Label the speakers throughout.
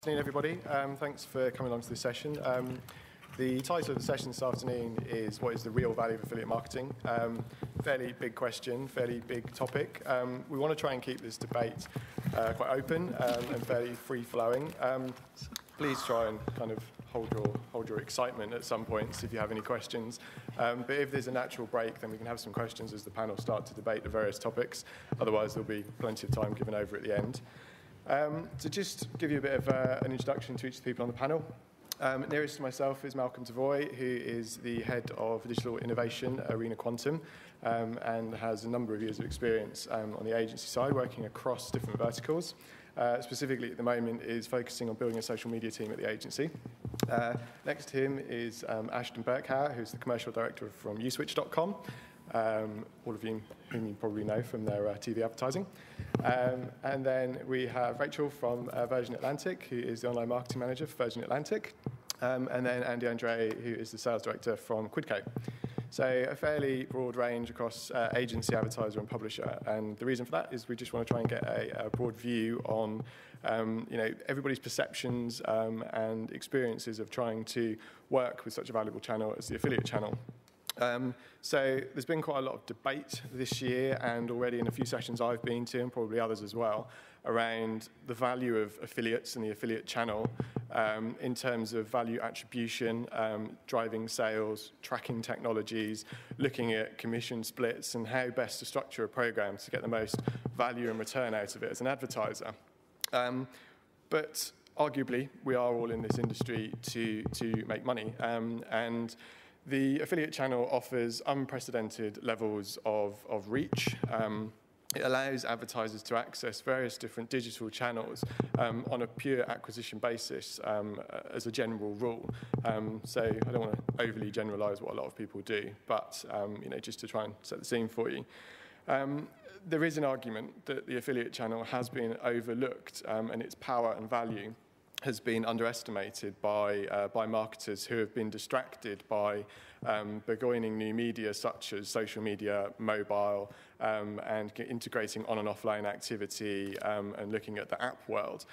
Speaker 1: Good afternoon, everybody. Thanks for coming along to this session. The title of the session this afternoon is What is the real value of affiliate marketing? Fairly big question, fairly big topic. We want to try and keep this debate quite open and fairly free-flowing. Please try and kind of hold your excitement at some points if you have any questions. But if there's a natural break, then we can have some questions as the panel start to debate the various topics. Otherwise, there'll be plenty of time given over at the end. To just give you a bit of an introduction to each of the people on the panel. Nearest to myself is Malcolm Devoy, who is the head of digital innovation at Arena Quantum, and has a number of years of experience on the agency side, working across different verticals. Specifically at the moment is focusing on building a social media team at the agency. Next to him is Ashton Burkhauer, who's the commercial director from uswitch.com. All of you whom you probably know from their TV advertising. And then we have Rachel from Virgin Atlantic, who is the online marketing manager for Virgin Atlantic. And then Andy Andre, who is the sales director from Quidco. So a fairly broad range across agency, advertiser and publisher. And the reason for that is we just want to try and get a broad view on everybody's perceptions and experiences of trying to work with such a valuable channel as the affiliate channel. So there's been quite a lot of debate this year and already in a few sessions I've been to, and probably others as well, around the value of affiliates and the affiliate channel in terms of value attribution, driving sales, tracking technologies, looking at commission splits and how best to structure a program to get the most value and return out of it as an advertiser. But arguably, we are all in this industry to make money, and the affiliate channel offers unprecedented levels of reach. It allows advertisers to access various different digital channels on a pure acquisition basis as a general rule. So I don't want to overly generalise what a lot of people do, but just to try and set the scene for you. There is an argument that the affiliate channel has been overlooked and its power and value has been underestimated by marketers who have been distracted by burgeoning new media such as social media, mobile, and integrating on and offline activity and looking at the app world.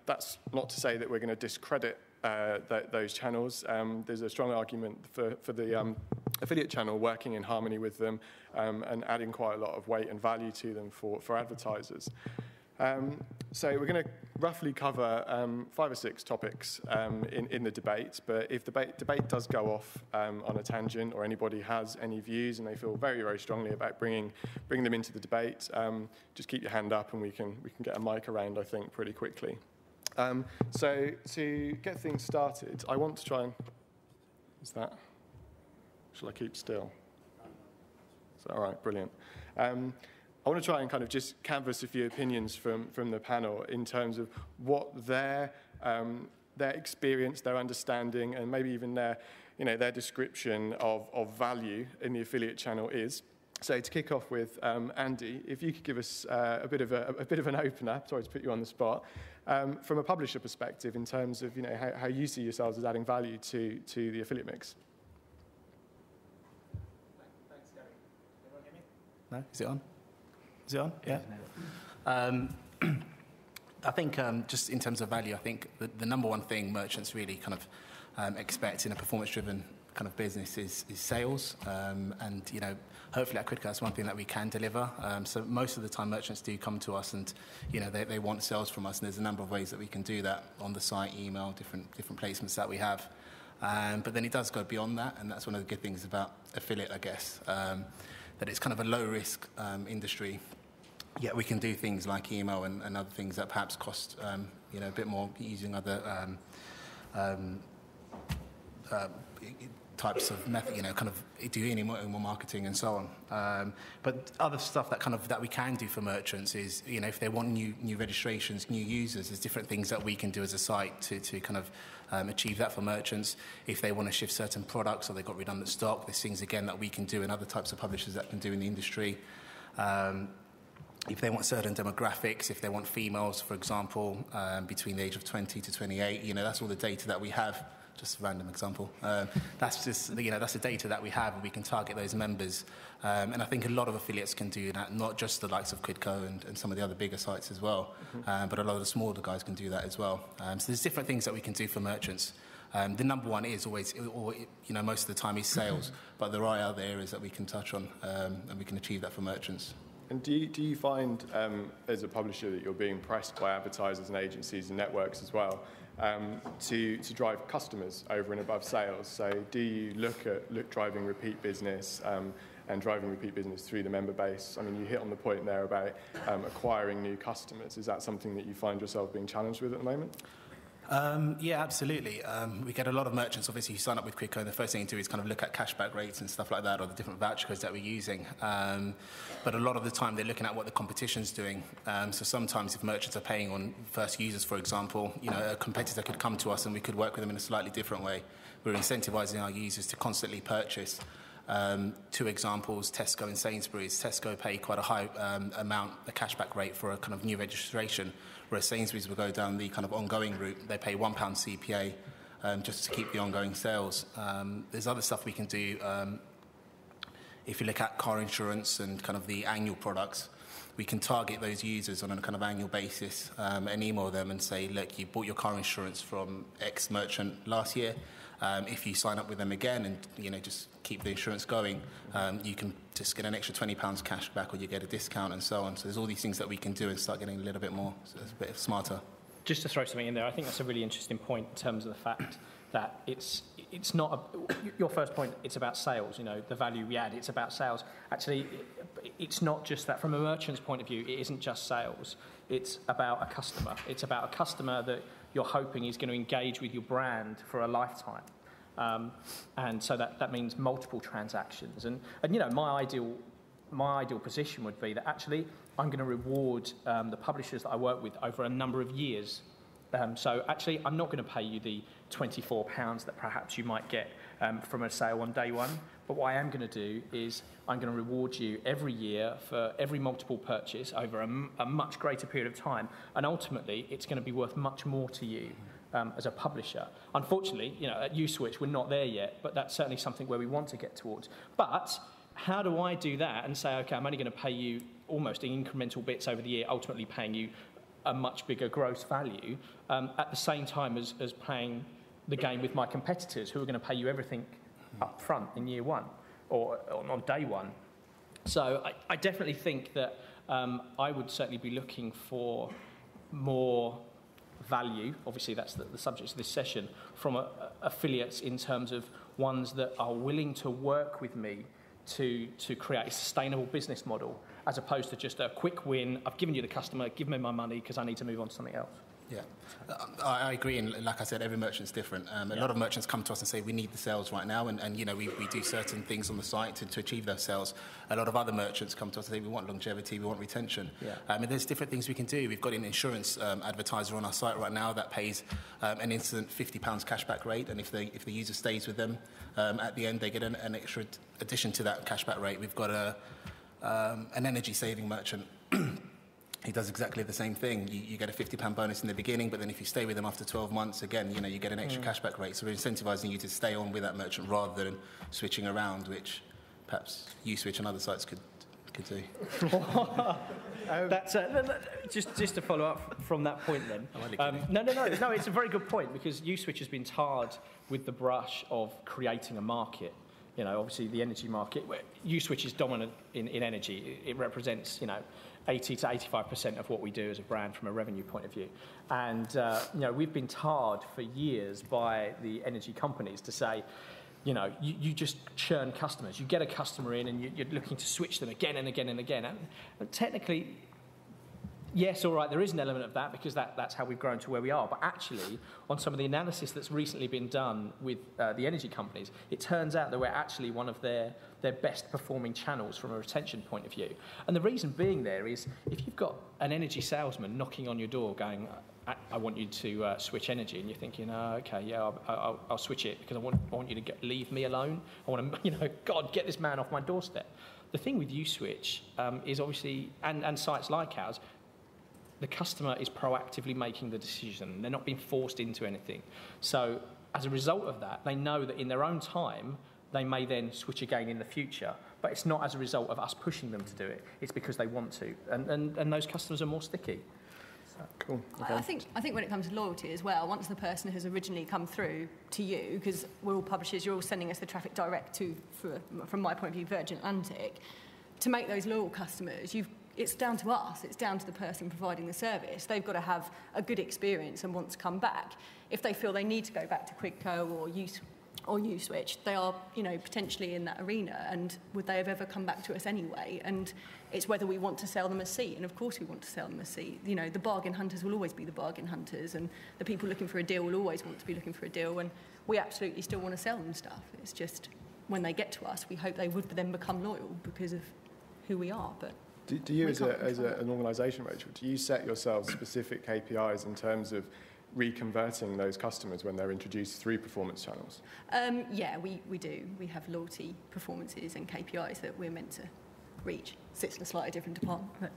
Speaker 1: That's not to say that we're going to discredit those channels. There's a strong argument for the affiliate channel working in harmony with them and adding quite a lot of weight and value to them for advertisers. So we're going to roughly cover 5 or 6 topics in the debate, but if the debate does go off on a tangent or anybody has any views and they feel very, very strongly about bringing them into the debate, just keep your hand up and we can get a mic around, I think, pretty quickly. So to get things started, I want to try and... Shall I keep still? Is that all right? Brilliant. I want to try and kind of just canvass a few opinions from the panel in terms of what their experience, their understanding, and maybe even their description of value in the affiliate channel is. So to kick off with Andy, if you could give us a bit of an opener. Sorry to put you on the spot. From a publisher perspective, in terms of how you see yourselves as adding value to the affiliate mix.
Speaker 2: Thanks, Gary. Everyone hear me? No? Is it on? Is it on? Yeah. I think just in terms of value, I think the number one thing merchants really kind of expect in a performance-driven kind of business is sales. And hopefully at Quidco that's one thing that we can deliver. So most of the time merchants do come to us and they want sales from us, and there's a number of ways that we can do that on the site, email, different placements that we have. But then it does go beyond that, and that's one of the good things about affiliate, I guess. That it's kind of a low-risk industry, yet we can do things like email and other things that perhaps cost a bit more using other types of method, kind of do any more marketing and so on. But other stuff that we can do for merchants is, if they want new registrations, new users, there's different things that we can do as a site to kind of achieve that for merchants. If they want to shift certain products or they've got redundant stock, there's things again that we can do and other types of publishers that can do in the industry. If they want certain demographics, if they want females, for example, between the age of 20 to 28, that's all the data that we have just a random example. That's just, that's the data that we have, and we can target those members. And I think a lot of affiliates can do that, not just the likes of Quidco and some of the other bigger sites as well, but a lot of the smaller guys can do that as well. So there's different things that we can do for merchants. The number one is always, most of the time is sales, but there are other areas that we can touch on, and we can achieve that for merchants.
Speaker 1: And do you find, as a publisher, that you're being pressed by advertisers and agencies and networks as well to drive customers over and above sales? So do you look at driving repeat business and driving repeat business through the member base? I mean, you hit on the point there about acquiring new customers. Is that something that you find yourself being challenged with at the moment?
Speaker 2: Yeah, absolutely. We get a lot of merchants, obviously, who sign up with Quidco, and the first thing to do is kind of look at cashback rates and stuff like that, or the different voucher codes that we're using. But a lot of the time, they're looking at what the competition's doing. So sometimes if merchants are paying on first users, for example, a competitor could come to us and we could work with them in a slightly different way. We're incentivizing our users to constantly purchase. Two examples, Tesco and Sainsbury's. Tesco pay quite a high a cashback rate for a kind of new registration, whereas Sainsbury's will go down the kind of ongoing route. They pay £1 CPA just to keep the ongoing sales. There's other stuff we can do. If you look at car insurance and kind of the annual products, we can target those users on a kind of annual basis and email them and say, look, you bought your car insurance from X merchant last year. If you sign up with them again and just keep the insurance going, you can just get an extra £20 cash back, or you get a discount and so on. So there's all these things that we can do and start getting a little bit more, so it's a bit smarter.
Speaker 3: Just to throw something in there, I think that's a really interesting point in terms of the fact that it's not your first point. It's about sales. The value we add. It's about sales. Actually, it's not just that. From a merchant's point of view, it isn't just sales. It's about a customer. It's about a customer that you're hoping is going to engage with your brand for a lifetime. And so that means multiple transactions. And my ideal position would be that actually I'm going to reward the publishers that I work with over a number of years. So actually I'm not going to pay you the £24 that perhaps you might get from a sale on day one. But what I am going to do is I'm going to reward you every year for every multiple purchase over a much greater period of time. And ultimately, it's going to be worth much more to you as a publisher. Unfortunately, at a4uexpo, we're not there yet, but that's certainly something where we want to get towards. But how do I do that and say, OK, I'm only going to pay you almost in incremental bits over the year, ultimately paying you a much bigger gross value, at the same time as playing the game with my competitors who are going to pay you everything up front in year one or on day one. So I definitely think that I would certainly be looking for more value. Obviously, that's the subject of this session, from affiliates in terms of ones that are willing to work with me to create a sustainable business model, as opposed to just a quick win. I've given you the customer, give me my money because I need to move on to something else.
Speaker 2: Yeah, I agree, and like I said, every merchant's different. A lot of merchants come to us and say, we need the sales right now, and we do certain things on the site to achieve those sales. A lot of other merchants come to us and say, we want longevity, we want retention. Yeah. And there's different things we can do. We've got an insurance advertiser on our site right now that pays an instant £50 cashback rate, and if the user stays with them, at the end they get an extra addition to that cashback rate. We've got an energy saving merchant. He does exactly the same thing. You get a £50 bonus in the beginning, but then if you stay with them after 12 months, again, you get an extra cashback rate. So we're incentivizing you to stay on with that merchant rather than switching around, which perhaps a4uexpo and other sites could do.
Speaker 3: That's just to follow up from that point then. No, it's a very good point, because a4uexpo has been tarred with the brush of creating a market. Obviously the energy market, where a4uexpo is dominant in energy. It represents, 80 to 85% of what we do as a brand from a revenue point of view. And, we've been tarred for years by the energy companies to say, you just churn customers. You get a customer in and you're looking to switch them again and again and again. And technically, yes, all right, there is an element of that, because that's how we've grown to where we are. But actually, on some of the analysis that's recently been done with the energy companies, it turns out that we're actually one of their best performing channels from a retention point of view. And the reason being there is, if you've got an energy salesman knocking on your door going, I want you to switch energy, and you're thinking, okay, yeah, I'll switch it because I want you to leave me alone. I want to, God, get this man off my doorstep. The thing with a4uexpo is obviously, and sites like ours, the customer is proactively making the decision. They're not being forced into anything. So as a result of that, they know that in their own time, they may then switch again in the future. But it's not as a result of us pushing them to do it. It's because they want to. And those customers are more sticky.
Speaker 1: Cool. Okay.
Speaker 4: I think when it comes to loyalty as well, once the person has originally come through to you, because we're all publishers, you're all sending us the traffic direct to, from my point of view, Virgin Atlantic, to make those loyal customers, it's down to us, it's down to the person providing the service. They've got to have a good experience and want to come back. If they feel they need to go back to Quidco or u-switch, they are, potentially in that arena, and would they have ever come back to us anyway? And it's whether we want to sell them a seat, and of course we want to sell them a seat. The bargain hunters will always be the bargain hunters, and the people looking for a deal will always want to be looking for a deal, and we absolutely still want to sell them stuff. It's just when they get to us, we hope they would then become loyal because of who we are. But
Speaker 1: do you, as an organisation, Rachel, do you set yourselves specific KPIs in terms of reconverting those customers when they're introduced through performance channels?
Speaker 4: Yeah, we do. We have loyalty performances and KPIs that we're meant to reach. Sits in a slightly different department. But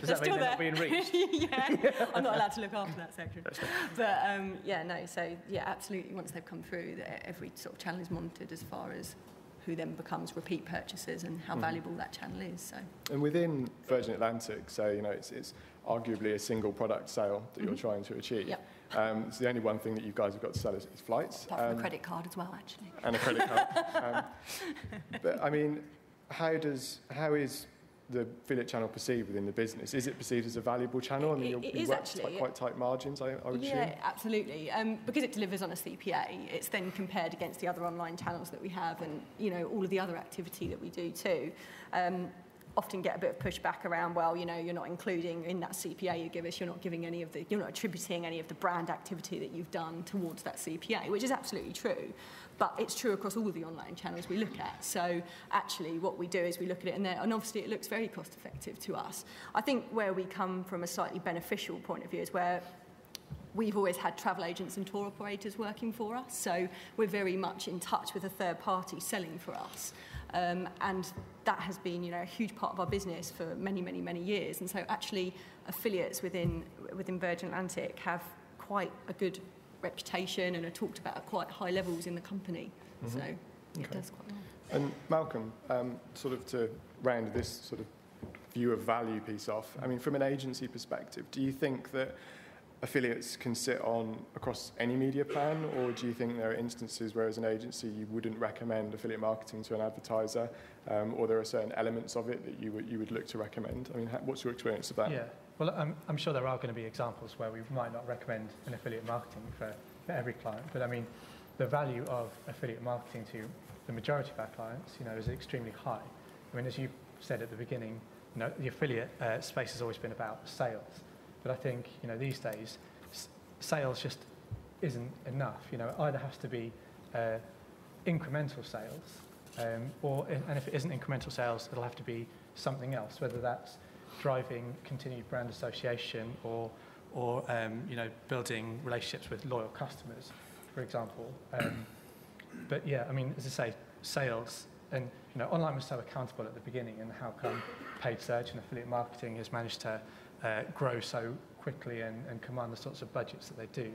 Speaker 3: Does that mean they're not being reached?
Speaker 4: Yeah, I'm not allowed to look after that section. But so absolutely. Once they've come through, every sort of channel is monitored as far as who then becomes repeat purchasers and how valuable that channel is. So.
Speaker 1: And within Virgin Atlantic, so it's arguably a single product sale that you're trying to achieve.
Speaker 4: Yep.
Speaker 1: It's the only one thing that you guys have got to sell is flights.
Speaker 4: Apart from a credit card as well, actually.
Speaker 1: And a credit card. But I mean, how is the affiliate channel perceived within the business? Is it perceived as a valuable channel? I mean, you work quite tight margins, I would assume.
Speaker 4: Yeah, absolutely. Because it delivers on a CPA, it's then compared against the other online channels that we have, and all of the other activity that we do too. Often get a bit of pushback around, well, you're not including in that CPA you give us, you're not attributing any of the brand activity that you've done towards that CPA, which is absolutely true. But it's true across all the online channels we look at. So actually what we do is we look at it in there, and obviously it looks very cost effective to us. I think where we come from a slightly beneficial point of view is where we've always had travel agents and tour operators working for us. So we're very much in touch with a third party selling for us. And that has been, a huge part of our business for many, many, many years. And so actually affiliates within Virgin Atlantic have quite a good reputation and are talked about at quite high levels in the company. So it does quite well.
Speaker 1: And Malcolm, sort of to round this sort of view of value piece off, I mean, from an agency perspective, do you think that affiliates can sit on across any media plan, or do you think there are instances where as an agency you wouldn't recommend affiliate marketing to an advertiser, or there are certain elements of it that you would look to recommend? I mean, what's your experience of that?
Speaker 5: Yeah, well, I'm sure there are going to be examples where we might not recommend an affiliate marketing for every client, but I mean, the value of affiliate marketing to the majority of our clients, is extremely high. I mean, as you said at the beginning, the affiliate space has always been about sales. But I think, these days, sales just isn't enough. It either has to be incremental sales, and if it isn't incremental sales, it'll have to be something else, whether that's driving continued brand association or building relationships with loyal customers, for example. But yeah, I mean, as I say, sales, and online was so accountable at the beginning, and how come paid search and affiliate marketing has managed to grow so quickly and command the sorts of budgets that they do.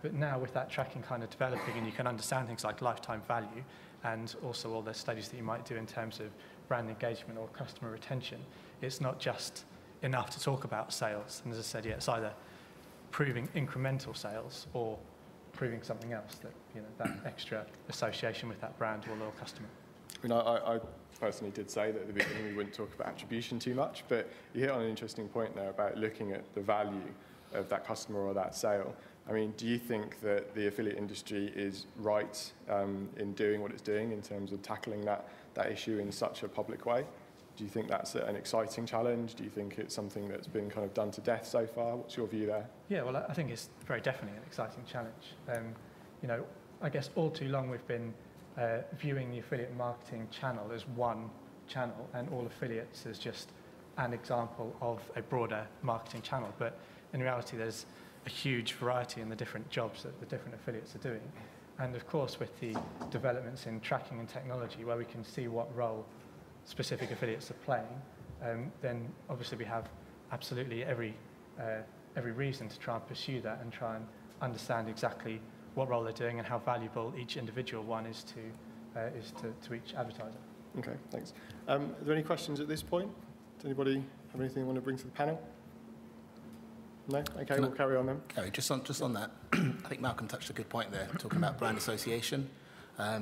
Speaker 5: But now with that tracking kind of developing, and you can understand things like lifetime value and also all the studies that you might do in terms of brand engagement or customer retention, it's not just enough to talk about sales. And as I said, yeah, it's either proving incremental sales or proving something else, that that extra association with that brand or loyal customer.
Speaker 1: I mean, I personally did say that at the beginning we wouldn't talk about attribution too much, but you hit on an interesting point there about looking at the value of that customer or that sale. I mean, do you think that the affiliate industry is right in doing what it's doing in terms of tackling that issue in such a public way? Do you think that's an exciting challenge? Do you think it's something that's been kind of done to death so far? What's your view there?
Speaker 5: Yeah, well, I think it's very definitely an exciting challenge. I guess all too long we've been viewing the affiliate marketing channel as one channel and all affiliates as just an example of a broader marketing channel. But in reality, there's a huge variety in the different jobs that the different affiliates are doing. And of course, with the developments in tracking and technology, where we can see what role specific affiliates are playing, then obviously we have absolutely every reason to try and pursue that and try and understand exactly what role they're doing and how valuable each individual one is to each advertiser.
Speaker 1: Okay, thanks. Are there any questions at this point? Does anybody have anything they want to bring to the panel? No? Okay, we'll carry on then.
Speaker 2: Gary, just on that, I think Malcolm touched a good point there, talking about brand association,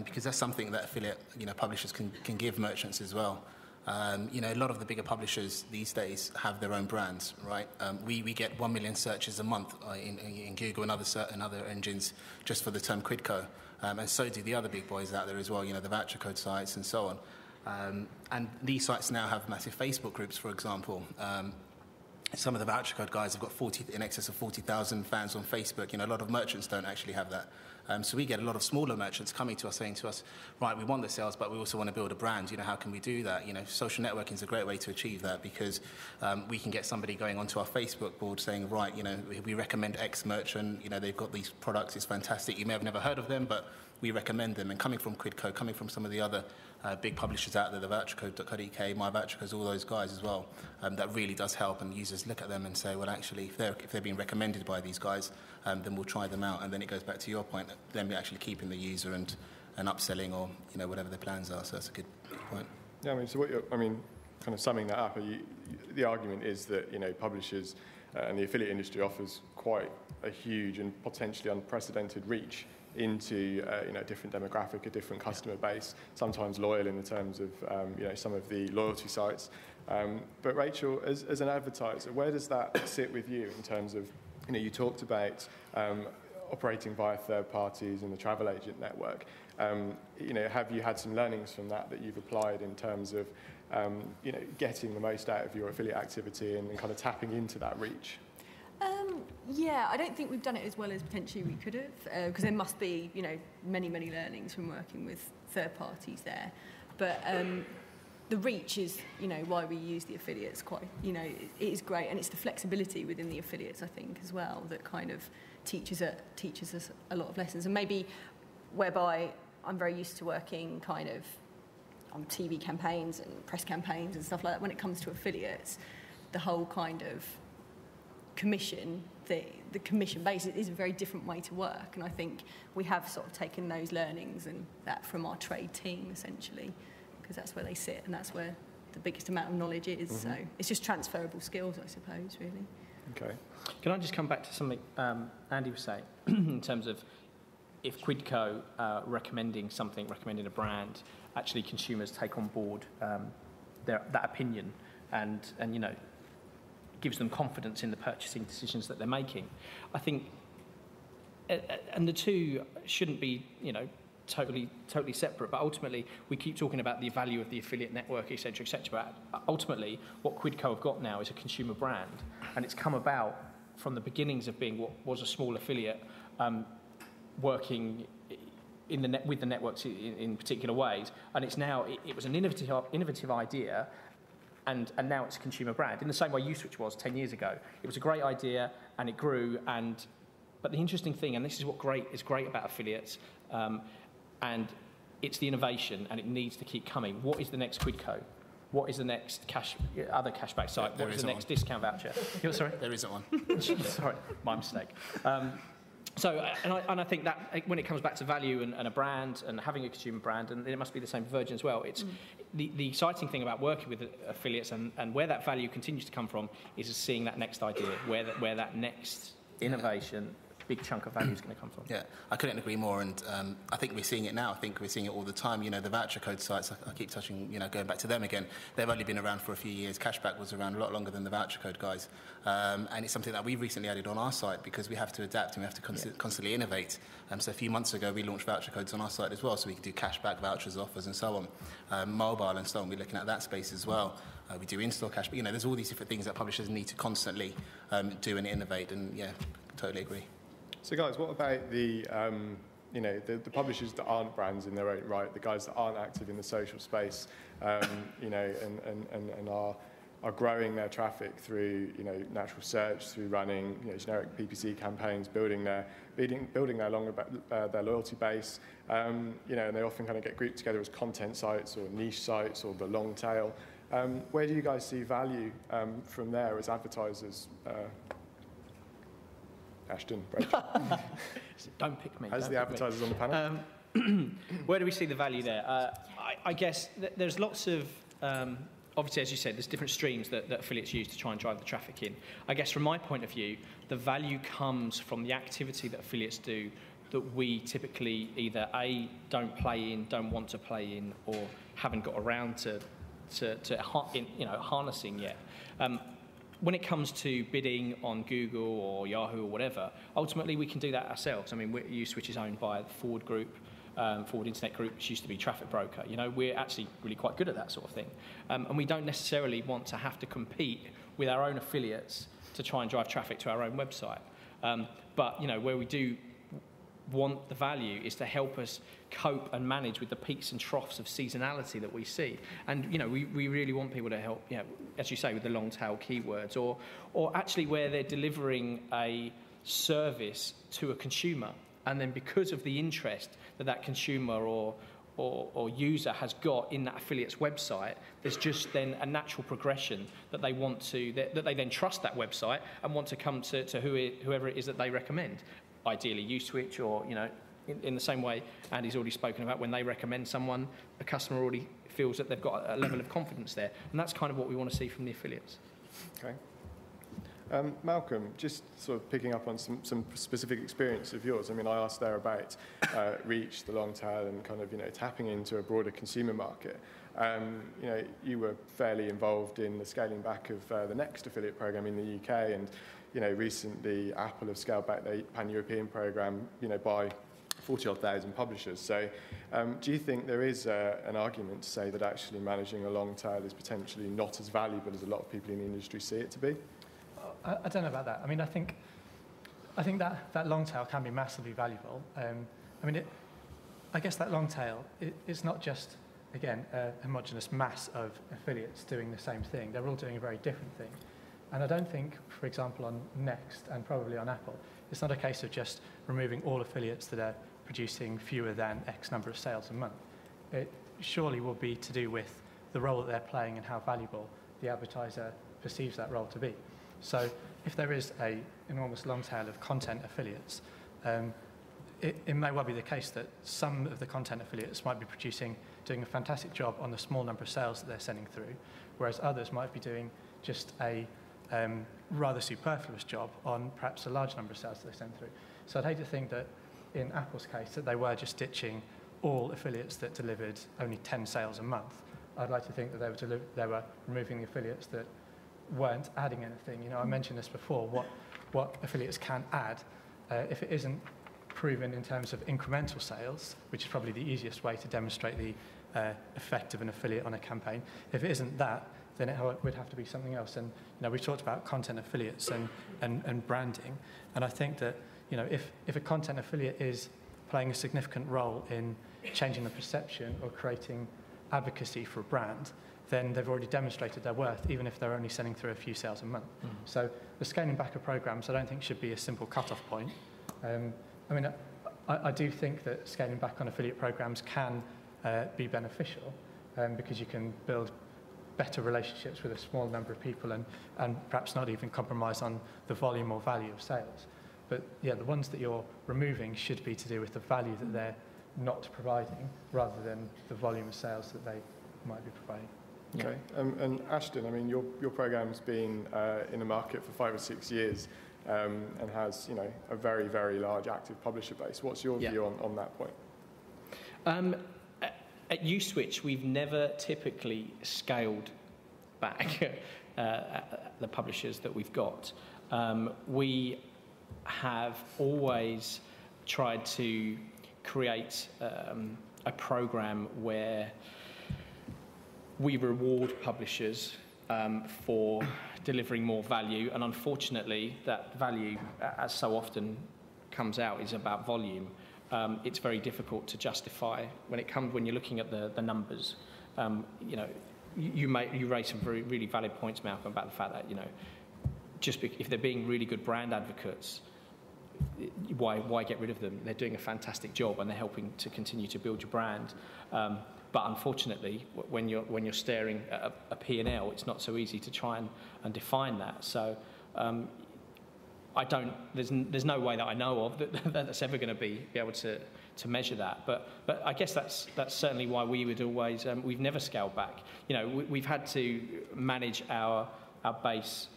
Speaker 2: because that's something that affiliate, publishers can give merchants as well. A lot of the bigger publishers these days have their own brands, right? We get 1 million searches a month in Google and other engines just for the term Quidco, and so do the other big boys out there as well, the voucher code sites and so on. And these sites now have massive Facebook groups, for example. Some of the voucher code guys have got in excess of 40,000 fans on Facebook. A lot of merchants don't actually have that. So we get a lot of smaller merchants coming to us saying to us, right, we want the sales, but we also want to build a brand. How can we do that? Social networking is a great way to achieve that, because we can get somebody going onto our Facebook board saying, right, we recommend X merchant. They've got these products. It's fantastic. You may have never heard of them, but we recommend them. And coming from Quidco, coming from some of the other big publishers out there, the vouchercode.co.uk, My Voucher Codes, all those guys as well, that really does help. And users look at them and say, well, actually, if they're being recommended by these guys, then we'll try them out. And then it goes back to your point, then we're actually keeping the user and upselling, or whatever their plans are. So that's a good point.
Speaker 1: Yeah, kind of summing that up, the argument is that publishers and the affiliate industry offers quite a huge and potentially unprecedented reach into a different demographic, a different customer base, sometimes loyal in the terms of some of the loyalty sites. But Rachel, as an advertiser, where does that sit with you in terms of, you talked about operating via third parties and the travel agent network. Have you had some learnings from that you've applied in terms of getting the most out of your affiliate activity and kind of tapping into that reach?
Speaker 4: Yeah, I don't think we've done it as well as potentially we could have, because there must be, many learnings from working with third parties there. But the reach is, why we use the affiliates quite, it is great, and it's the flexibility within the affiliates, I think, as well, that kind of teaches us a lot of lessons, and maybe whereby I'm very used to working kind of on TV campaigns and press campaigns and stuff like that. When it comes to affiliates, the whole kind of commission, the commission base is a very different way to work, and I think we have sort of taken those learnings and that from our trade team essentially, because that's where they sit and that's where the biggest amount of knowledge is. Mm-hmm. So it's just transferable skills, I suppose, really.
Speaker 1: Okay.
Speaker 3: Can I just come back to something Andy was saying in terms of if Quidco recommending a brand, actually consumers take on board that opinion and gives them confidence in the purchasing decisions that they're making. I think, and the two shouldn't be, totally separate, but ultimately we keep talking about the value of the affiliate network, etc., etc. But ultimately, what Quidco have got now is a consumer brand, and it's come about from the beginnings of being what was a small affiliate, working with the networks in particular ways, and it's now it was an innovative idea. And now it's a consumer brand, in the same way Uswitch was 10 years ago. It was a great idea, and it grew. But the interesting thing, and this is what is great about affiliates, and it's the innovation, and it needs to keep coming. What is the next Quidco? What is the next other cashback site? What is the next discount voucher? Sorry?
Speaker 2: There isn't one.
Speaker 3: Sorry, my mistake. So, and I think that when it comes back to value and a brand and having a consumer brand, and it must be the same for Virgin as well, it's the exciting thing about working with affiliates and where that value continues to come from is seeing that next idea, where that next innovation, big chunk of value is going to come from.
Speaker 2: Yeah, I couldn't agree more, and I think we're seeing it now. I think we're seeing it all the time. The voucher code sites, I keep touching, going back to them again. They've only been around for a few years. Cashback was around a lot longer than the voucher code guys, and it's something that we've recently added on our site because we have to adapt and we have to constantly innovate. So a few months ago, we launched voucher codes on our site as well, so we can do cashback vouchers, offers, and so on. Mobile and so on, we're looking at that space as well. We do in-store cashback. There's all these different things that publishers need to constantly do and innovate, and yeah, totally agree.
Speaker 1: So guys, what about the publishers that aren't brands in their own right, the guys that aren't active in the social space, and are growing their traffic through natural search, through running generic PPC campaigns, building their loyalty base, and they often kind of get grouped together as content sites or niche sites or the long tail. Where do you guys see value from there as advertisers? Ashton, Rachel,
Speaker 3: Don't pick me.
Speaker 1: as
Speaker 3: don't
Speaker 1: the
Speaker 3: pick me.
Speaker 1: advertisers on the panel.
Speaker 3: Where do we see the value there? I guess there's lots of, obviously, as you said, there's different streams that affiliates use to try and drive the traffic in. I guess from my point of view, the value comes from the activity that affiliates do that we typically either A, don't play in, don't want to play in, or haven't got around to harnessing yet. When it comes to bidding on Google or Yahoo or whatever, ultimately we can do that ourselves. I mean, uSwitch is owned by the Forward Group, Forward Internet Group, which used to be Traffic Broker. You know, we're actually really quite good at that sort of thing. And we don't necessarily want to have to compete with our own affiliates to try and drive traffic to our own website. But, you know, where we do want the value is to help us cope and manage with the peaks and troughs of seasonality that we see. And, you know, we really want people to help, you know, as you say, with the long tail keywords, or actually where they're delivering a service to a consumer, and then because of the interest that consumer or user has got in that affiliate's website, there's just then a natural progression that they want to, that they then trust that website and want to come to whoever it is that they recommend. Ideally uSwitch, or, you know, in the same way Andy's already spoken about, when they recommend someone, the customer already feels that they've got a level of confidence there, and that's kind of what we want to see from the affiliates.
Speaker 1: Okay. Malcolm, just sort of picking up on some specific experience of yours. I mean, I asked there about reach, the long tail, and kind of, you know, tapping into a broader consumer market. You know, you were fairly involved in the scaling back of the Next affiliate program in the UK, and, you know, recently Apple have scaled back their pan-European program, you know, by 40,000 publishers. So do you think there is an argument to say that actually managing a long tail is potentially not as valuable as a lot of people in the industry see it to be?
Speaker 5: I don't know about that. I mean, I think that long tail can be massively valuable. I mean, I guess that long tail, it's not just, again, a homogenous mass of affiliates doing the same thing. They're all doing a very different thing. And I don't think, for example, on Next and probably on Apple, it's not a case of just removing all affiliates that are producing fewer than X number of sales a month. It surely will be to do with the role that they're playing and how valuable the advertiser perceives that role to be. So if there is an enormous long tail of content affiliates, it may well be the case that some of the content affiliates might be doing a fantastic job on the small number of sales that they're sending through, whereas others might be doing just a rather superfluous job on perhaps a large number of sales that they send through. So I'd hate to think that in Apple's case that they were just ditching all affiliates that delivered only 10 sales a month. I'd like to think that they were removing the affiliates that weren't adding anything. You know, I mentioned this before, what affiliates can add. If it isn't proven in terms of incremental sales, which is probably the easiest way to demonstrate the effect of an affiliate on a campaign, if it isn't that, then it would have to be something else. And, you know, we've talked about content affiliates and branding, and I think that, you know, if a content affiliate is playing a significant role in changing the perception or creating advocacy for a brand, then they've already demonstrated their worth, even if they're only sending through a few sales a month. So the scaling back of programs, I don't think should be a simple cut-off point. I mean, I do think that scaling back on affiliate programs can be beneficial because you can build better relationships with a small number of people and perhaps not even compromise on the volume or value of sales. But yeah, the ones that you're removing should be to do with the value that they're not providing rather than the volume of sales that they might be providing.
Speaker 1: Okay, and Ashton, I mean, your program's been in the market for 5 or 6 years and has, you know, a very, very large active publisher base. What's your view on that point?
Speaker 3: At uSwitch, we've never typically scaled back the publishers that we've got. We have always tried to create a program where we reward publishers for delivering more value, and unfortunately that value, as so often comes out, is about volume. It's very difficult to justify when you're looking at the numbers. You know, you raise some really valid points, Malcolm, about the fact that, you know, if they're being really good brand advocates, why get rid of them? They're doing a fantastic job and they're helping to continue to build your brand. But unfortunately, when you're staring at a P&L, it's not so easy to try and define that. So there's no way that I know of that's ever going to be able to measure that. But I guess that's certainly why we would always, we've never scaled back. You know, we've had to manage our base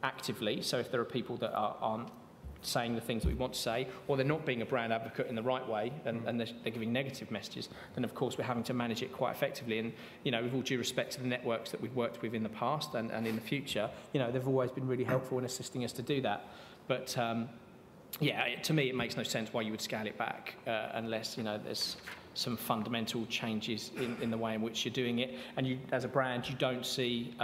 Speaker 3: actively. So if there are people that aren't saying the things that we want to say, or they're not being a brand advocate in the right way, and they're giving negative messages, then of course we're having to manage it quite effectively. And you know, with all due respect to the networks that we've worked with in the past and in the future, you know, they've always been really helpful in assisting us to do that. But yeah, to me, it makes no sense why you would scale it back unless, you know, there's some fundamental changes in the way in which you're doing it. And you, as a brand, you don't see,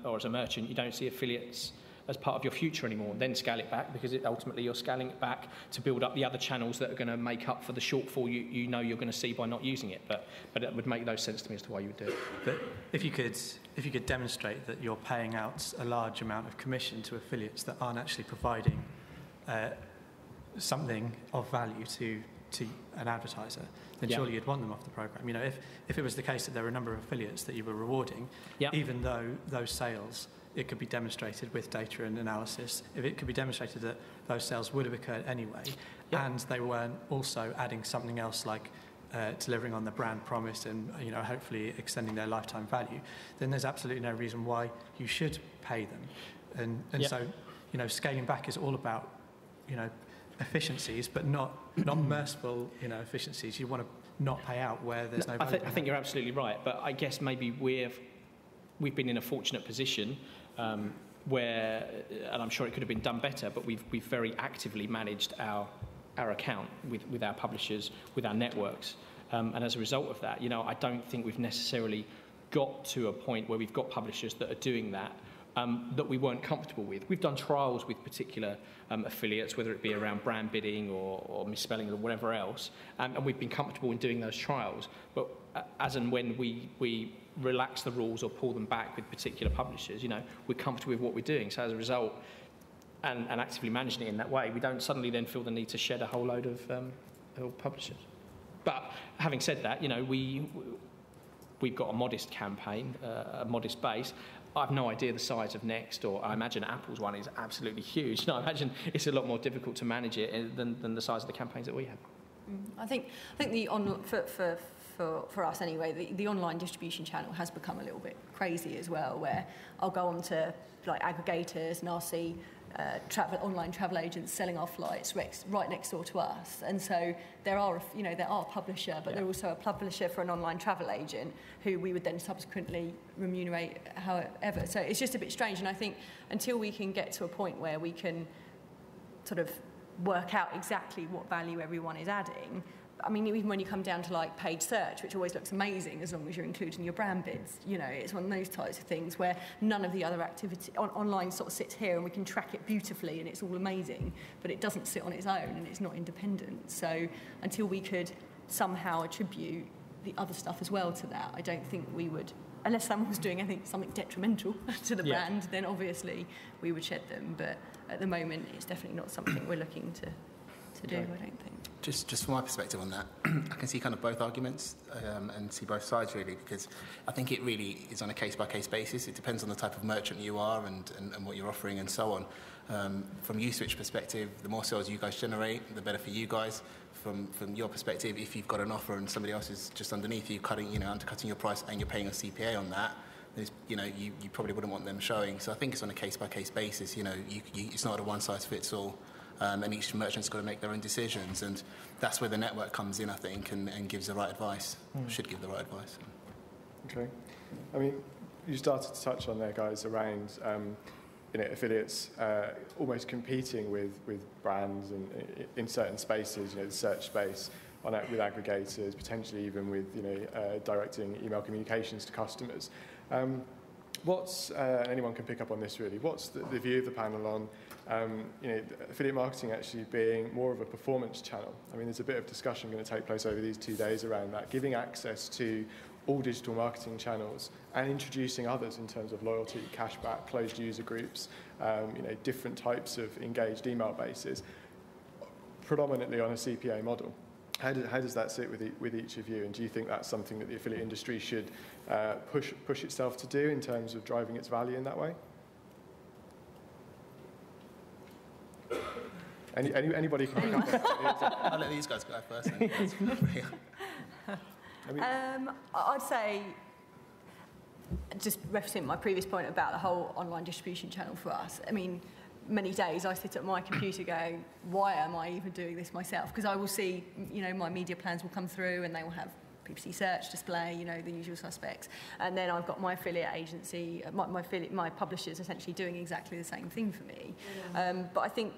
Speaker 3: or as a merchant, you don't see affiliates as part of your future anymore. Then scale it back, because ultimately you're scaling it back to build up the other channels that are going to make up for the shortfall you know you're going to see by not using it. But it would make no sense to me as to why you would do it.
Speaker 5: But if you could demonstrate that you're paying out a large amount of commission to affiliates that aren't actually providing something of value to an advertiser, then surely you'd want them off the programme. You know, if it was the case that there were a number of affiliates that you were rewarding, even though those sales, it could be demonstrated with data and analysis, if it could be demonstrated that those sales would have occurred anyway, and they weren't also adding something else like delivering on the brand promise and, you know, hopefully extending their lifetime value, then there's absolutely no reason why you should pay them. And so, you know, scaling back is all about, you know, efficiencies, but not merciful, you know, efficiencies. You want to not pay out where there's no value.
Speaker 3: I think you're absolutely right, but I guess maybe we've been in a fortunate position where, and I'm sure it could have been done better, but we've very actively managed our account with our publishers, with our networks, and as a result of that, you know, I don't think we've necessarily got to a point where we've got publishers that are doing that that we weren't comfortable with. We've done trials with particular affiliates, whether it be around brand bidding or misspelling or whatever else, and we've been comfortable in doing those trials. But as and when we relax the rules or pull them back with particular publishers, you know, we're comfortable with what we're doing. So as a result, and actively managing it in that way, we don't suddenly then feel the need to shed a whole load of publishers. But having said that, you know, we've got a modest campaign, a modest base. I have no idea the size of Next, or I imagine Apple's one is absolutely huge. No, I imagine it's a lot more difficult to manage it than the size of the campaigns that we have.
Speaker 4: I think for us anyway, the online distribution channel has become a little bit crazy as well, where I'll go on to like aggregators and I'll see online travel agents selling our flights right next door to us, and so there are a publisher, but they're also a publisher for an online travel agent who we would then subsequently remunerate however. So it's just a bit strange, and I think until we can get to a point where we can sort of work out exactly what value everyone is adding. I mean, even when you come down to like paid search, which always looks amazing as long as you're including your brand bids, you know, it's one of those types of things where none of the other activity online sort of sits here and we can track it beautifully and it's all amazing, but it doesn't sit on its own and it's not independent. So until we could somehow attribute the other stuff as well to that, I don't think we would, unless someone was doing something detrimental to the brand, then obviously we would shed them. But at the moment, it's definitely not something we're looking to do, I don't think.
Speaker 2: Just from my perspective on that, I can see kind of both arguments and see both sides really, because I think it really is on a case-by-case basis. It depends on the type of merchant you are and what you're offering and so on. From Uswitch perspective, the more sales you guys generate, the better for you guys. From your perspective, if you've got an offer and somebody else is just underneath you, undercutting your price and you're paying a CPA on that, you probably wouldn't want them showing. So I think it's on a case-by-case basis. It's not a one-size-fits-all. And each merchant's got to make their own decisions, and that's where the network comes in, I think, and gives the right advice, should give the right advice.
Speaker 1: Okay. I mean, you started to touch on there, guys, around affiliates almost competing with brands and in certain spaces, the search space, with aggregators, potentially even with directing email communications to customers. Anyone can pick up on this really. What's the view of the panel on affiliate marketing actually being more of a performance channel? I mean, there's a bit of discussion going to take place over these 2 days around that, giving access to all digital marketing channels and introducing others in terms of loyalty, cashback, closed user groups, different types of engaged email bases, predominantly on a CPA model. How does that sit with each of you, and do you think that's something that the affiliate industry should push itself to do in terms of driving its value in that way? Anybody can pick up.
Speaker 2: I'll let these guys go first.
Speaker 4: I'd say, just referencing my previous point about the whole online distribution channel for us, I mean, many days I sit at my computer go, why am I even doing this myself? Because I will see, my media plans will come through and they will have PPC search, display, the usual suspects. And then I've got my affiliate agency, my publishers essentially doing exactly the same thing for me. But I think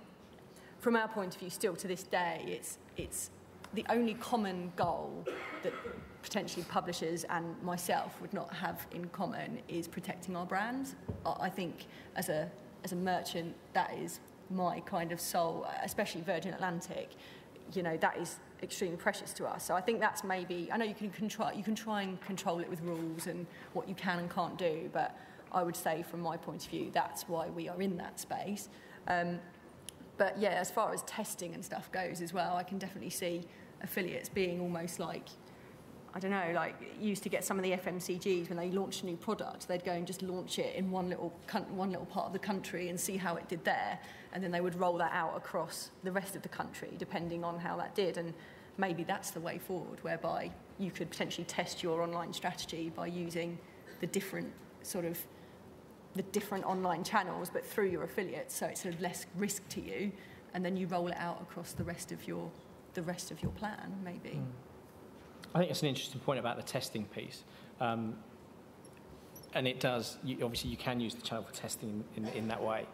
Speaker 4: from our point of view, still to this day, it's the only common goal that potentially publishers and myself would not have in common is protecting our brands. I think as a merchant, that is my kind of soul, especially Virgin Atlantic. That is extremely precious to us. So I think that's maybe, I know you can try and control it with rules and what you can and can't do, but I would say from my point of view, that's why we are in that space. But yeah, as far as testing and stuff goes as well, I can definitely see affiliates being almost like, I don't know, like you used to get some of the FMCGs when they launched a new product, they'd go and just launch it in one little part of the country and see how it did there, and then they would roll that out across the rest of the country depending on how that did. And maybe that's the way forward, whereby you could potentially test your online strategy by using the different online channels, but through your affiliates, so it's less risk to you, and then you roll it out across the rest of your plan, maybe.
Speaker 3: I think it's an interesting point about the testing piece. And it does, obviously you can use the channel for testing in that way.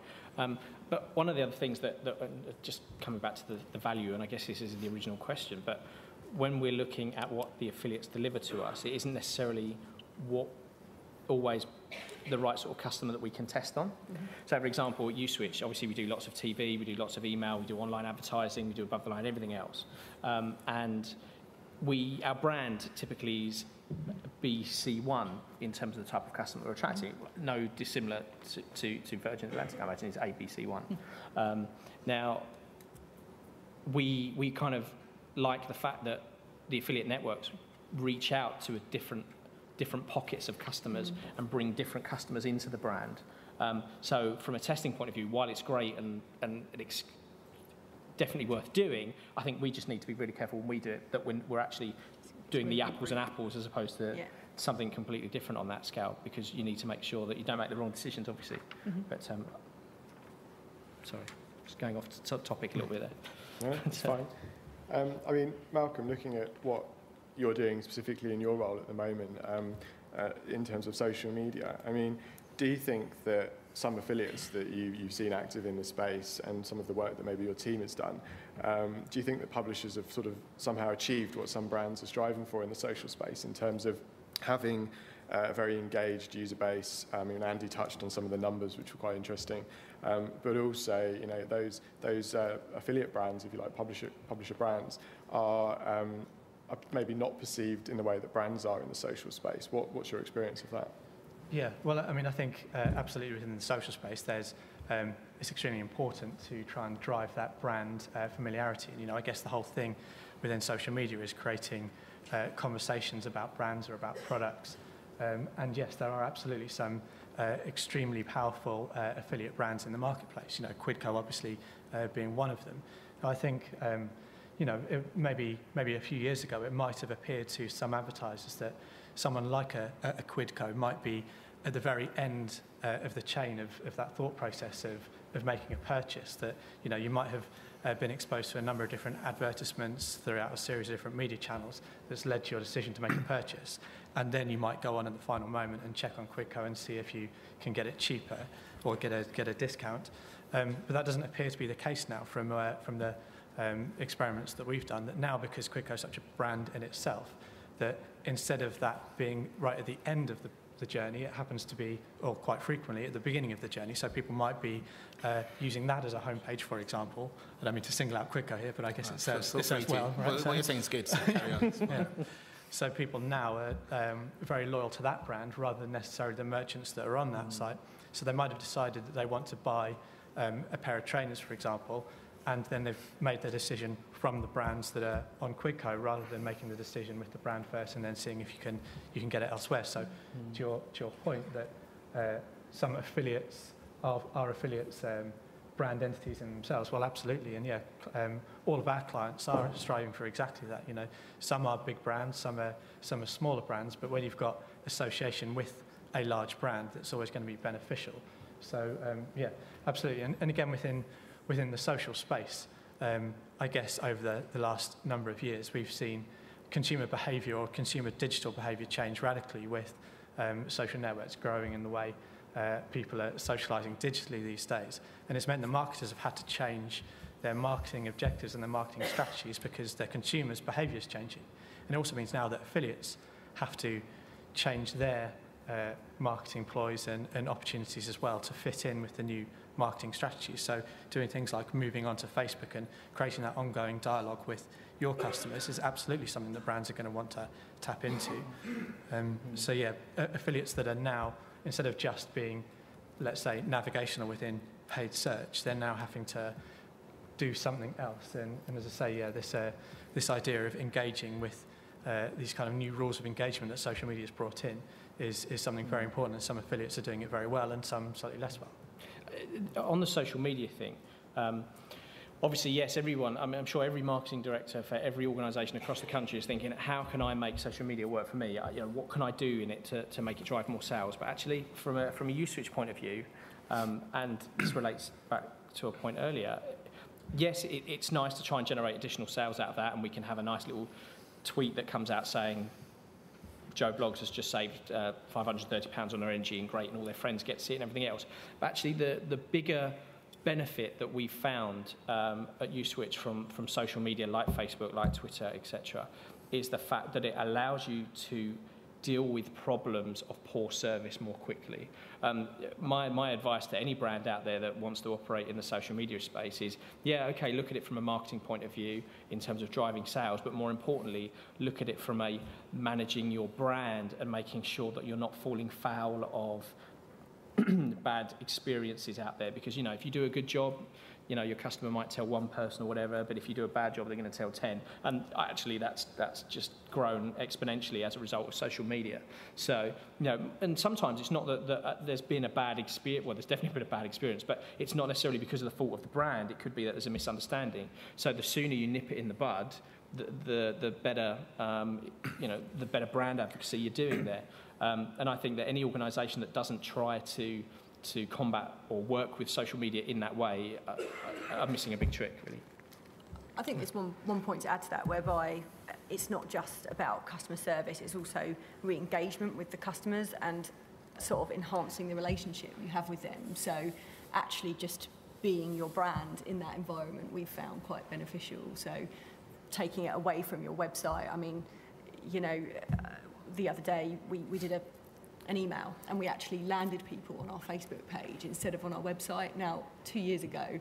Speaker 3: But one of the other things that just coming back to the value, and I guess this is the original question, but when we're looking at what the affiliates deliver to us, it isn't necessarily always the right sort of customer that we can test on. So for example, at a4uexpo, obviously we do lots of TV, we do lots of email, we do online advertising, we do above the line, everything else. And our brand typically is BC1 in terms of the type of customer we're attracting. No dissimilar to Virgin Atlantic, I imagine it's ABC1. Now, we kind of like the fact that the affiliate networks reach out to different pockets of customers and bring different customers into the brand. So from a testing point of view, while it's great and it's definitely worth doing, I think we just need to be really careful when we do it, that when we're actually doing the apples and apples as opposed to something completely different on that scale, because you need to make sure that you don't make the wrong decisions, obviously. But sorry, just going off topic a little bit there.
Speaker 1: No, it's fine. I mean, Malcolm, looking at what you're doing specifically in your role at the moment in terms of social media, I mean, do you think that some affiliates that you've seen active in the space and some of the work that maybe your team has done, do you think that publishers have sort of somehow achieved what some brands are striving for in the social space in terms of having a very engaged user base? I mean, Andy touched on some of the numbers, which were quite interesting, but also, those affiliate brands, if you like, publisher brands, are maybe not perceived in the way that brands are in the social space. What's your experience of that?
Speaker 5: Yeah, well, I mean, I think absolutely within the social space, it's extremely important to try and drive that brand familiarity. And, I guess the whole thing within social media is creating conversations about brands or about products. And yes, there are absolutely some extremely powerful affiliate brands in the marketplace. Quidco obviously being one of them. I think, maybe a few years ago, it might have appeared to some advertisers that someone like a Quidco might be at the very end of the chain of that thought process of making a purchase, that you might have been exposed to a number of different advertisements throughout a series of different media channels that's led to your decision to make a purchase, and then you might go on at the final moment and check on Quidco and see if you can get it cheaper or get a discount. But that doesn't appear to be the case now from the experiments that we've done, that now, because Quidco is such a brand in itself, that instead of that being right at the end of the journey, it happens to be, or quite frequently, at the beginning of the journey. So people might be using that as a homepage, for example. I don't mean to single out Quidco here, but I guess it serves well. Right?
Speaker 2: What you're saying is good, so carry on.
Speaker 5: Yeah. So people now are very loyal to that brand rather than necessarily the merchants that are on that site. So they might have decided that they want to buy a pair of trainers, for example, and then they've made their decision from the brands that are on Quidco rather than making the decision with the brand first and then seeing if you can get it elsewhere. So to your point that some affiliates, our affiliates brand entities in themselves? Well, absolutely, and yeah, all of our clients are striving for exactly that. You know, some are big brands, some are smaller brands, but when you've got association with a large brand, it's always going to be beneficial. So yeah, absolutely, and again within the social space, I guess over the last number of years, we've seen consumer behaviour or consumer digital behaviour change radically with social networks growing in the way people are socialising digitally these days. And it's meant that marketers have had to change their marketing objectives and their marketing strategies because their consumers' behaviour is changing. And it also means now that affiliates have to change their marketing ploys and opportunities as well to fit in with the new marketing strategies. So doing things like moving onto Facebook and creating that ongoing dialogue with your customers is absolutely something that brands are going to want to tap into. So yeah, affiliates that are now, instead of just being, let's say, navigational within paid search, they're now having to do something else. And as I say, yeah, this idea of engaging with these kind of new rules of engagement that social media has brought in is something very important, and some affiliates are doing it very well and some slightly less well.
Speaker 3: On the social media thing, obviously, yes, everyone, I mean, I'm sure every marketing director for every organisation across the country is thinking, how can I make social media work for me? You know, what can I do in it to make it drive more sales? But actually, from a USwitch point of view, and this relates back to a point earlier, yes, it's nice to try and generate additional sales out of that, and we can have a nice little tweet that comes out saying, Joe Bloggs has just saved £530 on their energy and great, and all their friends get to see it and everything else. But actually, the bigger benefit that we found at USwitch from social media like Facebook, like Twitter, etc., is the fact that it allows you to deal with problems of poor service more quickly. My advice to any brand out there that wants to operate in the social media space is, yeah, okay, look at it from a marketing point of view in terms of driving sales, but more importantly, look at it from a managing your brand and making sure that you're not falling foul of bad experiences out there. Because, you know, if you do a good job, you know, your customer might tell one person or whatever, but if you do a bad job, they're going to tell 10. And actually, that's just grown exponentially as a result of social media. So, you know, and sometimes it's not that there's been a bad experience. Well, there's definitely been a bad experience, but it's not necessarily because of the fault of the brand. It could be that there's a misunderstanding. So the sooner you nip it in the bud, the better, you know, the better brand advocacy you're doing there. And I think that any organisation that doesn't try to combat or work with social media in that way are missing a big trick, really.
Speaker 4: I think there's one point to add to that, whereby it's not just about customer service, it's also re-engagement with the customers and sort of enhancing the relationship you have with them. So actually just being your brand in that environment we've found quite beneficial. So taking it away from your website, I mean, you know, the other day we did an email and we actually landed people on our Facebook page instead of on our website. Now, 2 years ago,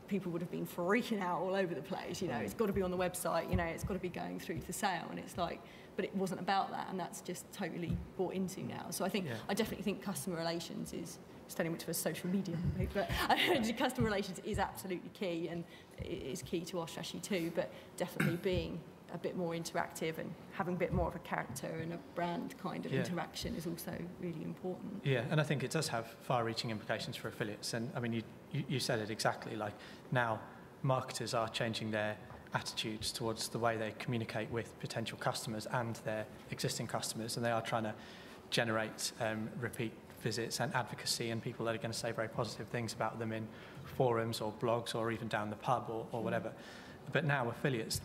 Speaker 4: people would have been freaking out all over the place. You know, it's got to be on the website, you know, it's got to be going through to sale. And it's like, but it wasn't about that, and that's just totally bought into now. So I think, I definitely think customer relations is, studying which was social media, but customer relations is absolutely key, and it is key to our strategy too, but definitely being a bit more interactive and having a bit more of a character and a brand kind of interaction is also really important.
Speaker 5: Yeah, and I think it does have far-reaching implications for affiliates. And I mean, you said it exactly. Like, now marketers are changing their attitudes towards the way they communicate with potential customers and their existing customers, and they are trying to generate repeat visits and advocacy and people that are going to say very positive things about them in forums or blogs or even down the pub or whatever. But now affiliates,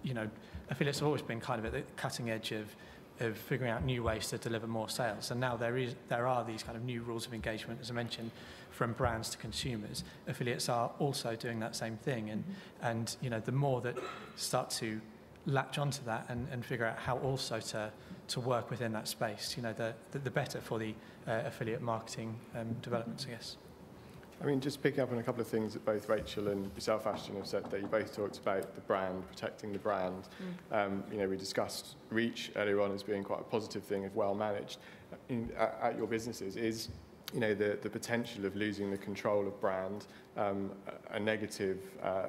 Speaker 5: you know, affiliates have always been kind of at the cutting edge of figuring out new ways to deliver more sales. And now there are these kind of new rules of engagement, as I mentioned, from brands to consumers. Affiliates are also doing that same thing. And you know, the more that start to latch onto that and figure out how also to work within that space, you know, the better for the affiliate marketing developments, I guess.
Speaker 1: I mean, just picking up on a couple of things that both Rachel and yourself, Ashton, have said there. You both talked about the brand, protecting the brand. You know, we discussed reach earlier on as being quite a positive thing if well managed. At your businesses, is, you know, the potential of losing the control of brand a negative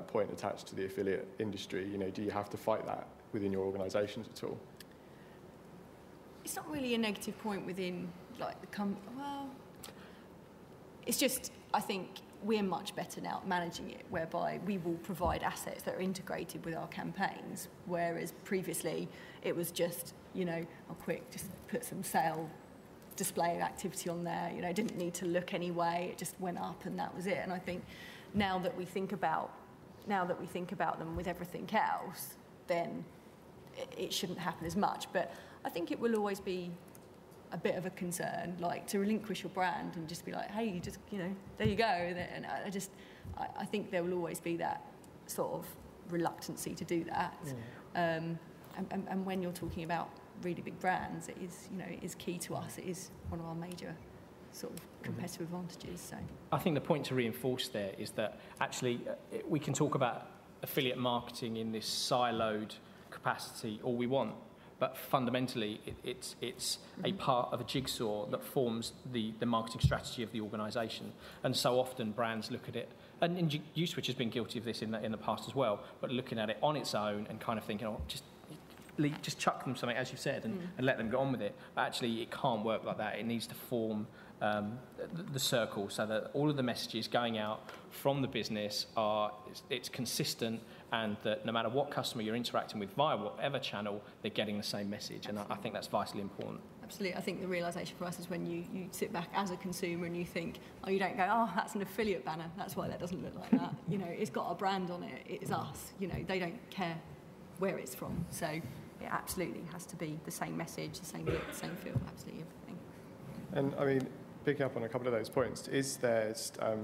Speaker 1: point attached to the affiliate industry? You know, do you have to fight that within your organisations at all?
Speaker 4: It's not really a negative point within, like, well, it's just, I think we're much better now at managing it, whereby we will provide assets that are integrated with our campaigns, whereas previously it was just, just put some sale display activity on there, it didn't need to look anyway, it just went up and that was it. And I think now that we think about them with everything else, then it shouldn't happen as much. But I think it will always be a bit of a concern, like to relinquish your brand and just be like, hey, you just, there you go. And I think there will always be that sort of reluctancy to do that. And when you're talking about really big brands, it is key to us. It is one of our major sort of competitive advantages. So
Speaker 3: I think the point to reinforce there is that actually we can talk about affiliate marketing in this siloed capacity all we want, but fundamentally it's a part of a jigsaw that forms the marketing strategy of the organisation. And so often brands look at it, and U-Switch has been guilty of this in the past as well, but looking at it on its own and kind of thinking, just chuck them something, as you said, and let them get on with it. But actually, it can't work like that. It needs to form the circle so that all of the messages going out from the business it's consistent, and that no matter what customer you're interacting with via whatever channel, they're getting the same message. And I think that's vitally important.
Speaker 4: Absolutely. I think the realisation for us is when you sit back as a consumer and you think, you don't go, that's an affiliate banner, that's why that doesn't look like that. It's got our brand on it, it's us. They don't care where it's from. So it absolutely has to be the same message, the same look, the same feel, absolutely everything.
Speaker 1: And I mean, picking up on a couple of those points, is there,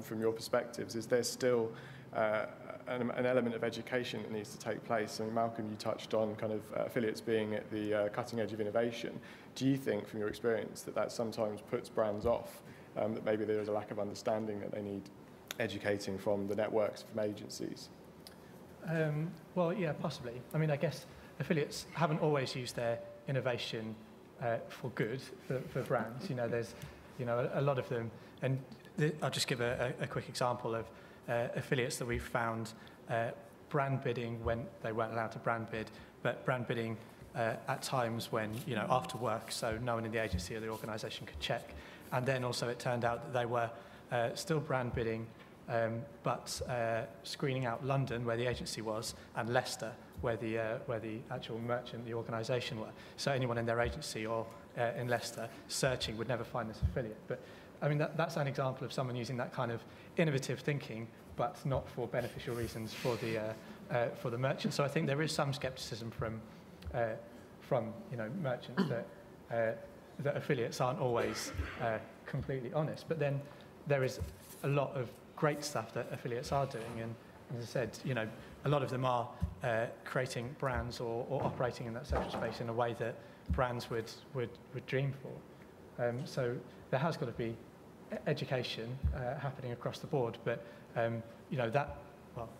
Speaker 1: from your perspectives, is there still an element of education that needs to take place? I mean, Malcolm, you touched on kind of affiliates being at the cutting edge of innovation. Do you think, from your experience, that sometimes puts brands off, that maybe there is a lack of understanding that they need educating from the networks, from agencies?
Speaker 5: Well, yeah, possibly. I mean, I guess affiliates haven't always used their innovation for good for brands. There's a lot of them, and I'll just give a quick example of affiliates that we've found brand bidding when they weren't allowed to brand bid, but brand bidding at times when, after work, so no one in the agency or the organisation could check. And then also it turned out that they were still brand bidding, but screening out London, where the agency was, and Leicester, where the actual merchant, the organisation were. So anyone in their agency or in Leicester searching would never find this affiliate. But I mean, that's an example of someone using that kind of innovative thinking, but not for beneficial reasons for the merchant. So I think there is some scepticism from merchants that affiliates aren't always completely honest. But then there is a lot of great stuff that affiliates are doing, and as I said, a lot of them are creating brands or operating in that social space in a way that brands would dream for. So there has got to be education happening across the board, but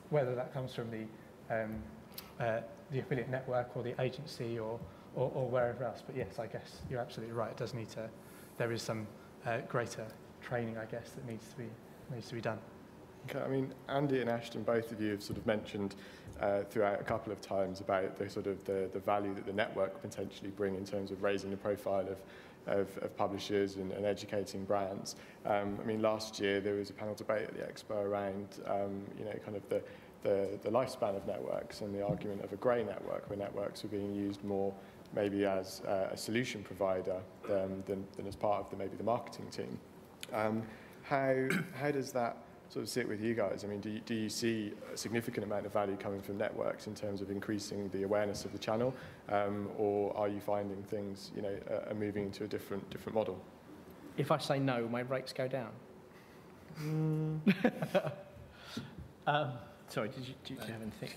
Speaker 5: whether that comes from the affiliate network or the agency or wherever else. But yes, I guess you're absolutely right. There is some greater training, I guess, that needs to be done.
Speaker 1: Okay, I mean, Andy and Ashton, both of you have sort of mentioned throughout a couple of times about the value that the network potentially bring in terms of raising the profile of publishers and educating brands. I mean, last year there was a panel debate at the Expo around, kind of the lifespan of networks and the argument of a grey network, where networks are being used more maybe as a solution provider than as part of maybe the marketing team. How does that sort of sit with you guys? I mean, do you see a significant amount of value coming from networks in terms of increasing the awareness of the channel, or are you finding things, are moving into a different model?
Speaker 3: If I say no, my rates go down. Sorry, do you have anything?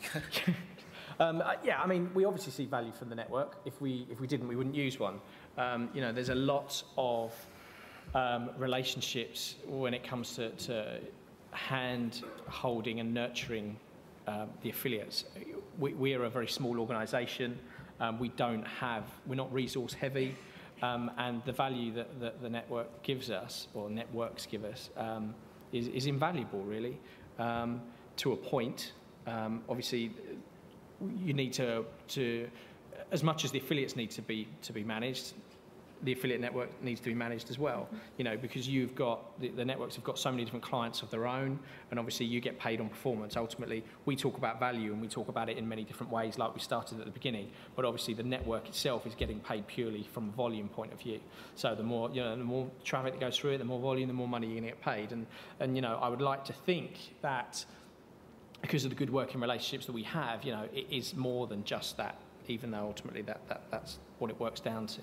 Speaker 3: Yeah, I mean, we obviously see value from the network. If we didn't, we wouldn't use one. There's a lot of relationships when it comes to hand holding and nurturing the affiliates. We are a very small organisation. We're not resource heavy, and the value that the network gives us, or networks give us, is invaluable, really, to a point. Obviously, you need to as much as the affiliates need to be managed, the affiliate network needs to be managed as well, you know, because you've got, the networks have got so many different clients of their own, and obviously you get paid on performance. Ultimately, we talk about value and we talk about it in many different ways, like we started at the beginning, but obviously the network itself is getting paid purely from a volume point of view. So the more, you know, the more traffic that goes through it, the more volume, the more money you're going to get paid. And you know, I would like to think that because of the good working relationships that we have, you know, it is more than just that, even though ultimately that's what it works down to.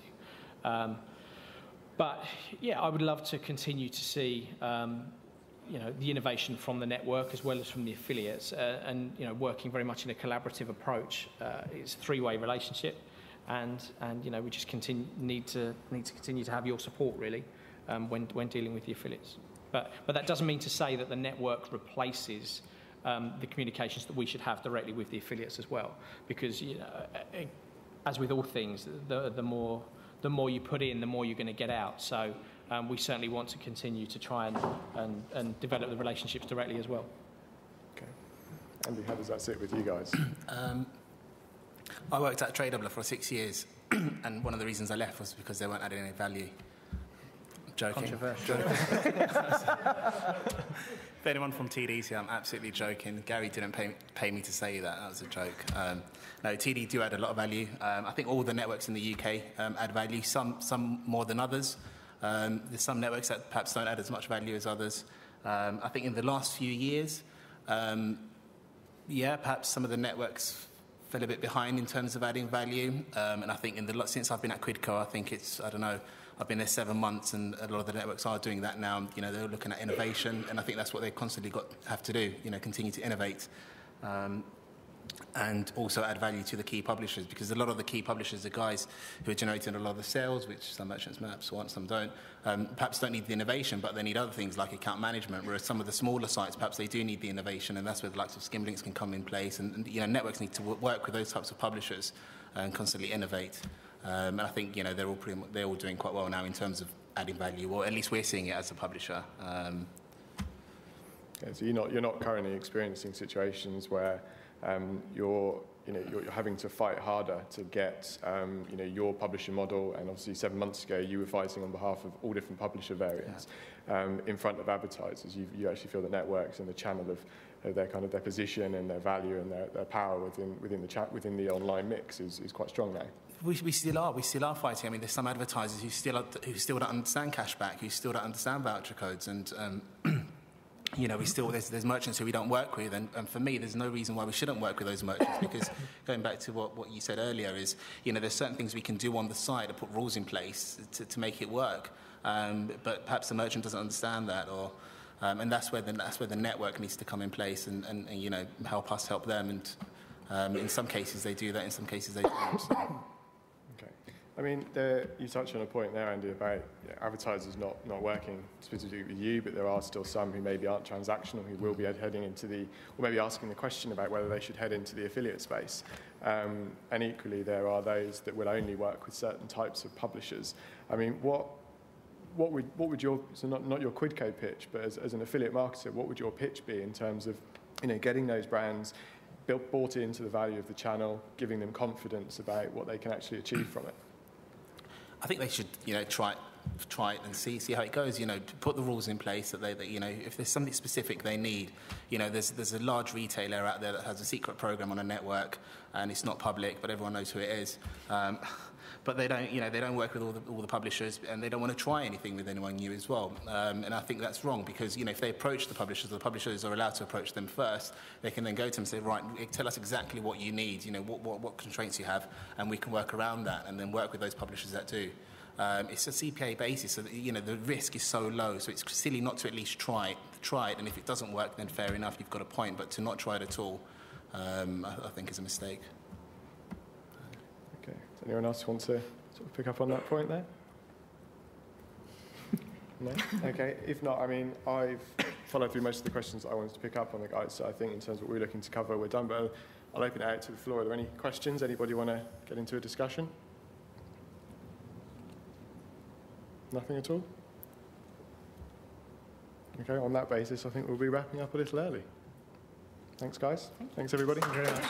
Speaker 3: But yeah, I would love to continue to see, you know, the innovation from the network as well as from the affiliates, and you know, working very much in a collaborative approach. It's a three-way relationship, and you know, we just need to continue to have your support really when dealing with the affiliates. But that doesn't mean to say that the network replaces the communications that we should have directly with the affiliates as well, because you know, as with all things, the more you put in, the more you're going to get out. So we certainly want to continue to try and develop the relationships directly as well.
Speaker 1: Okay. Andy, how does that sit with you guys?
Speaker 2: I worked at TradeDoubler for 6 years, and one of the reasons I left was because they weren't adding any value. Joking.
Speaker 3: Controversial.
Speaker 2: If anyone from TD's here, I'm absolutely joking. Gary didn't pay me to say that. That was a joke. No, TD do add a lot of value. I think all the networks in the UK add value, some more than others. There's some networks that perhaps don't add as much value as others. I think in the last few years, perhaps some of the networks fell a bit behind in terms of adding value. And I think since I've been at Quidco, I think I've been there 7 months, and a lot of the networks are doing that now. You know, they're looking at innovation, and I think that's what they constantly have to do. You know, continue to innovate, and also add value to the key publishers, because a lot of the key publishers are guys who are generating a lot of the sales, which some merchants perhaps want, some don't. Perhaps don't need the innovation, but they need other things like account management. Whereas some of the smaller sites, perhaps they do need the innovation, and that's where the likes of Skimlinks can come in place. And you know, networks need to work with those types of publishers and constantly innovate. And I think, you know, they're all doing quite well now in terms of adding value, or at least we're seeing it as a publisher.
Speaker 1: So you're not currently experiencing situations where you're having to fight harder to get your publishing model, and obviously 7 months ago you were fighting on behalf of all different publisher variants in front of advertisers. You actually feel the networks and the channel of their kind of their position and their value and their power within the online mix is quite strong now.
Speaker 2: We still are fighting. I mean, there's some advertisers who still don't understand cashback, who still don't understand voucher codes, and you know, there's merchants who we don't work with, and for me, there's no reason why we shouldn't work with those merchants, because going back to what you said earlier is, you know, there's certain things we can do on the side to put rules in place to make it work, but perhaps the merchant doesn't understand that, or and that's where the network needs to come in place and you know, help us help them, and in some cases they do that, in some cases they don't. So.
Speaker 1: Okay. I mean, you touched on a point there, Andy, about advertisers not working specifically with you, but there are still some who maybe aren't transactional, who will be heading into or maybe asking the question about whether they should head into the affiliate space. And equally, there are those that will only work with certain types of publishers. I mean, what would your, so not your Quidco pitch, but as an affiliate marketer, what would your pitch be in terms of, you know, getting those brands bought into the value of the channel, giving them confidence about what they can actually achieve from it?
Speaker 2: I think they should, you know, try it and see how it goes. You know, put the rules in place that you know, if there's something specific they need, you know, there's a large retailer out there that has a secret program on a network, and it's not public, but everyone knows who it is. But they don't work with all the publishers, and they don't want to try anything with anyone new as well. And I think that's wrong, because, you know, if they approach the publishers are allowed to approach them first. They can then go to them and say, right, tell us exactly what you need, you know, what constraints you have, and we can work around that, and then work with those publishers that do. It's a CPA basis, so that, you know, the risk is so low, so it's silly not to at least try it, and if it doesn't work, then fair enough, you've got a point, but to not try it at all, I think is a mistake.
Speaker 1: Okay. Does anyone else want to sort of pick up on that point there? No? Okay. If not, I mean, I've followed through most of the questions that I wanted to pick up on the guys, so I think in terms of what we're looking to cover, we're done, but I'll open it out to the floor. Are there any questions? Anybody want to get into a discussion? Nothing at all? Okay, on that basis, I think we'll be wrapping up a little early. Thanks, guys. Thanks, everybody.
Speaker 3: Thank you very much.